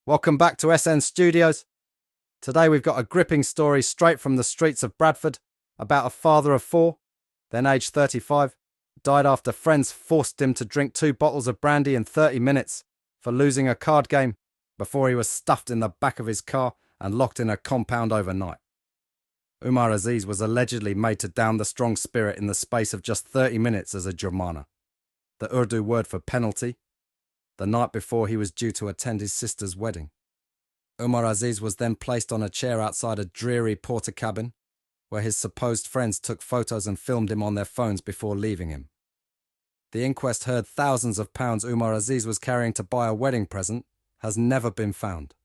Welcome back to SN Studios. Today we've got a gripping story straight from the streets of Bradford about a father of four, then aged 35, died after friends forced him to drink 2 bottles of brandy in 30 minutes for losing a card game before he was stuffed in the back of his car and locked in a compound overnight. Umar Aziz was allegedly made to down the strong spirit in the space of just 30 minutes as a jurmana, the Urdu word for penalty, the night before he was due to attend his sister's wedding. Umar Aziz was then placed on a chair outside a dreary porter cabin, where his supposed friends took photos and filmed him on their phones before leaving him. The inquest heard thousands of pounds Umar Aziz was carrying to buy a wedding present has never been found.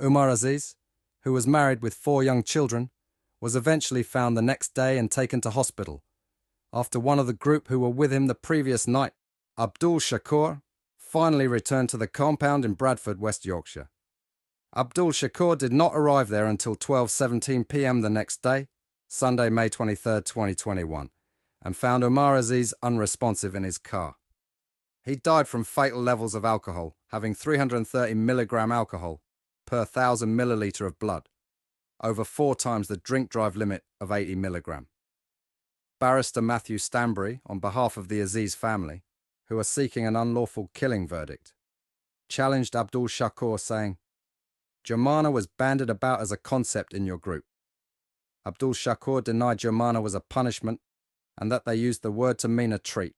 Umar Aziz, who was married with 4 young children, was eventually found the next day and taken to hospital, after one of the group who were with him the previous night, Abdul Shakur, finally returned to the compound in Bradford, West Yorkshire. Abdul Shakur did not arrive there until 12:17 p.m. the next day, Sunday, May 23, 2021, and found Umar Aziz unresponsive in his car. He died from fatal levels of alcohol, having 330 milligram alcohol per 1,000 milliliter of blood, over 4 times the drink-drive limit of 80 milligram. Barrister Matthew Stanbury, on behalf of the Aziz family, who are seeking an unlawful killing verdict, challenged Abdul Shakur, saying, "Jurmana was bandied about as a concept in your group." Abdul Shakur denied jurmana was a punishment and that they used the word to mean a treat.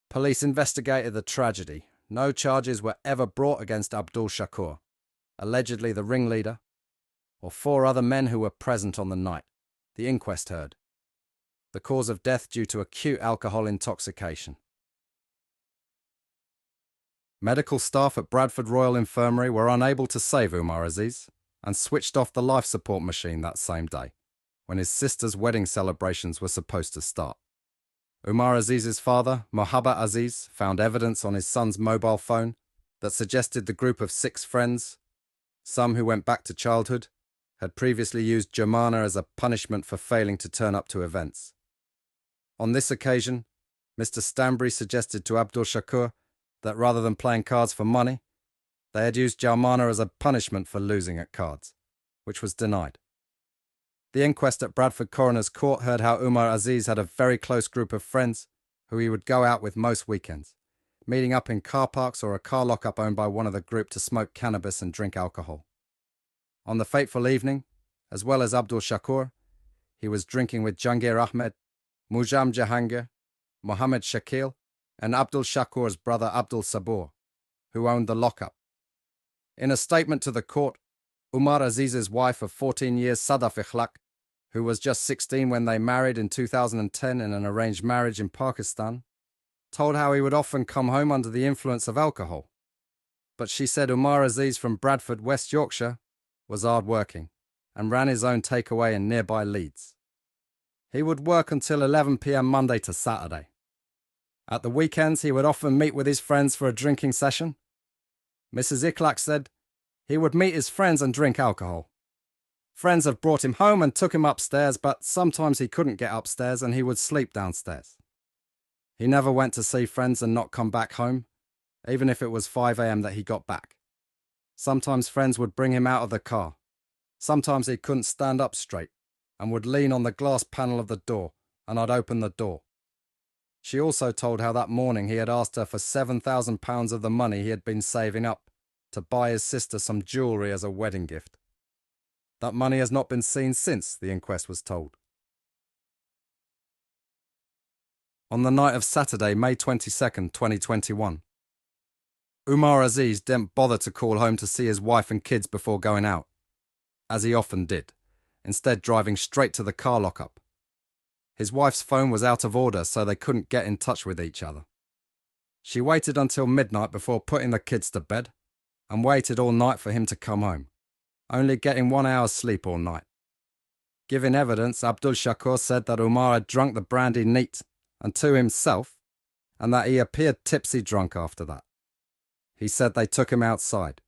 Police investigated the tragedy. No charges were ever brought against Abdul Shakur, allegedly the ringleader, or 4 other men who were present on the night, the inquest heard. The cause of death due to acute alcohol intoxication. Medical staff at Bradford Royal Infirmary were unable to save Umar Aziz and switched off the life support machine that same day, when his sister's wedding celebrations were supposed to start. Umar Aziz's father, Mohabbat Aziz, found evidence on his son's mobile phone that suggested the group of 6 friends, some who went back to childhood, had previously used jurmana as a punishment for failing to turn up to events. On this occasion, Mr. Stanbury suggested to Abdul Shakur that rather than playing cards for money, they had used jurmana as a punishment for losing at cards, which was denied. The inquest at Bradford Coroner's Court heard how Umar Aziz had a very close group of friends who he would go out with most weekends, meeting up in car parks or a car lockup owned by one of the group to smoke cannabis and drink alcohol. On the fateful evening, as well as Abdul Shakur, he was drinking with Jangir Ahmed, Mujam Jahangir, Mohammed Shakil, and Abdul Shakur's brother Abdul Sabur, who owned the lockup. In a statement to the court, Umar Aziz's wife of 14 years, Sadaf Ikhlaq, who was just 16 when they married in 2010 in an arranged marriage in Pakistan, told how he would often come home under the influence of alcohol. But she said Umar Aziz from Bradford, West Yorkshire, was hard-working and ran his own takeaway in nearby Leeds. He would work until 11 p.m. Monday to Saturday. At the weekends, he would often meet with his friends for a drinking session. Mrs. Ikhlaq said he would meet his friends and drink alcohol. Friends have brought him home and took him upstairs, but sometimes he couldn't get upstairs and he would sleep downstairs. He never went to see friends and not come back home, even if it was 5 a.m. that he got back. Sometimes friends would bring him out of the car. Sometimes he couldn't stand up straight and would lean on the glass panel of the door, and I'd open the door. She also told how that morning he had asked her for £7,000 of the money he had been saving up to buy his sister some jewellery as a wedding gift. That money has not been seen since, the inquest was told. On the night of Saturday, May 22nd, 2021, Umar Aziz didn't bother to call home to see his wife and kids before going out, as he often did, instead driving straight to the car lockup. His wife's phone was out of order, so they couldn't get in touch with each other. She waited until midnight before putting the kids to bed, and waited all night for him to come home, only getting 1 hour's sleep all night. Giving evidence, Abdul Shakur said that Umar had drunk the brandy neat and to himself, and that he appeared tipsy drunk after that. He said they took him outside,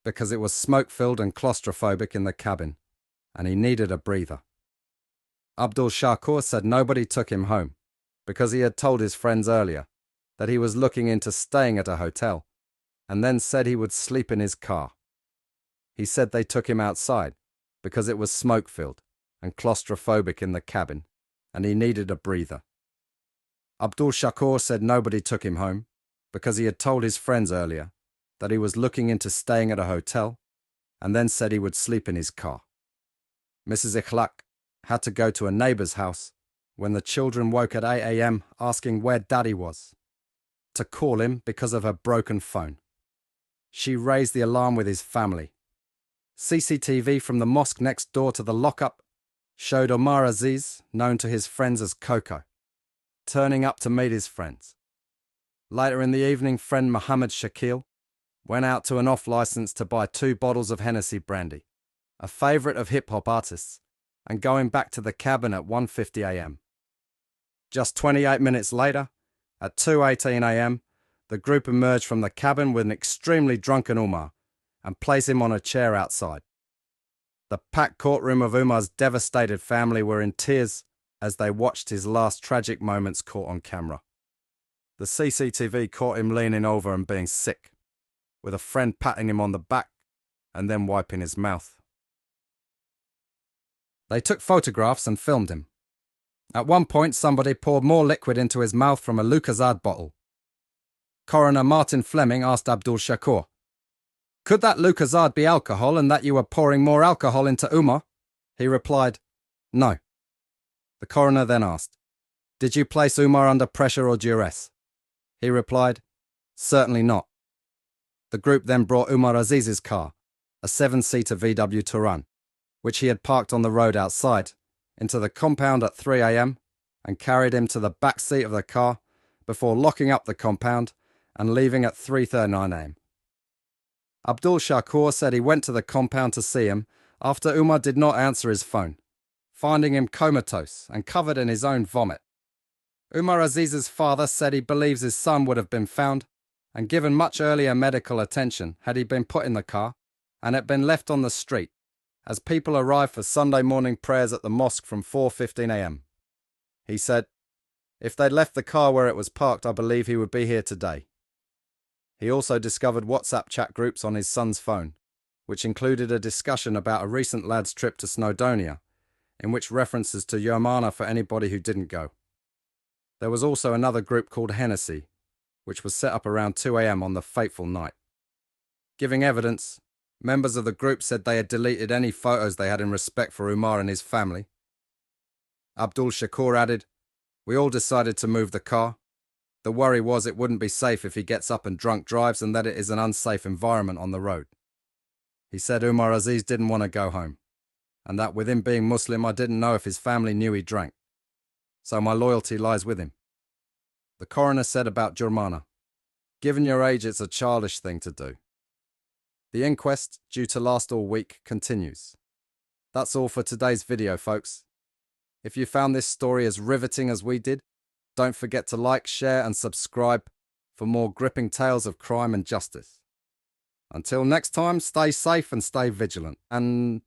because it was smoke-filled and claustrophobic in the cabin, and he needed a breather. Abdul Shakur said nobody took him home, because he had told his friends earlier that he was looking into staying at a hotel, and then said he would sleep in his car. He said they took him outside because it was smoke-filled and claustrophobic in the cabin, and he needed a breather. Abdul Shakur said nobody took him home because he had told his friends earlier that he was looking into staying at a hotel, and then said he would sleep in his car. Mrs. Ikhlaq had to go to a neighbor's house when the children woke at 8 a.m. asking where Daddy was, to call him because of her broken phone. She raised the alarm with his family. CCTV from the mosque next door to the lockup showed Umar Aziz, known to his friends as Coco, turning up to meet his friends. Later in the evening, friend Mohammed Shakil went out to an off-license to buy 2 bottles of Hennessy Brandy, a favourite of hip-hop artists, and going back to the cabin at 1:50 a.m. Just 28 minutes later, at 2:18 a.m., the group emerged from the cabin with an extremely drunken Umar and placed him on a chair outside. The packed courtroom of Umar's devastated family were in tears as they watched his last tragic moments caught on camera. The CCTV caught him leaning over and being sick, with a friend patting him on the back and then wiping his mouth. They took photographs and filmed him. At one point, somebody poured more liquid into his mouth from a Lucozade bottle. Coroner Martin Fleming asked Abdul Shakur, "Could that Lucozade be alcohol and that you were pouring more alcohol into Umar?" He replied, "No." The coroner then asked, "Did you place Umar under pressure or duress?" He replied, "Certainly not." The group then brought Umar Aziz's car, a 7-seater VW Touran, which he had parked on the road outside, into the compound at 3 a.m. and carried him to the back seat of the car before locking up the compound and leaving at 3:39 a.m. Abdul Shakur said he went to the compound to see him after Umar did not answer his phone, finding him comatose and covered in his own vomit. Umar Aziz's father said he believes his son would have been found and given much earlier medical attention had he been put in the car and had been left on the street, as people arrived for Sunday morning prayers at the mosque from 4:15 a.m. He said, "If they'd left the car where it was parked, I believe he would be here today." He also discovered WhatsApp chat groups on his son's phone, which included a discussion about a recent lad's trip to Snowdonia, in which references to Yomana for anybody who didn't go. There was also another group called Hennessy, which was set up around 2 a.m. on the fateful night. Giving evidence, members of the group said they had deleted any photos they had in respect for Umar and his family. Abdul Shakur added, "We all decided to move the car. The worry was it wouldn't be safe if he gets up and drunk drives and that it is an unsafe environment on the road." He said Umar Aziz didn't want to go home, and that with him being Muslim, I didn't know if his family knew he drank. So my loyalty lies with him. The coroner said about Jurmana, "Given your age, it's a childish thing to do." The inquest, due to last all week, continues. That's all for today's video, folks. If you found this story as riveting as we did, don't forget to like, share and subscribe for more gripping tales of crime and justice. Until next time, stay safe and stay vigilant. And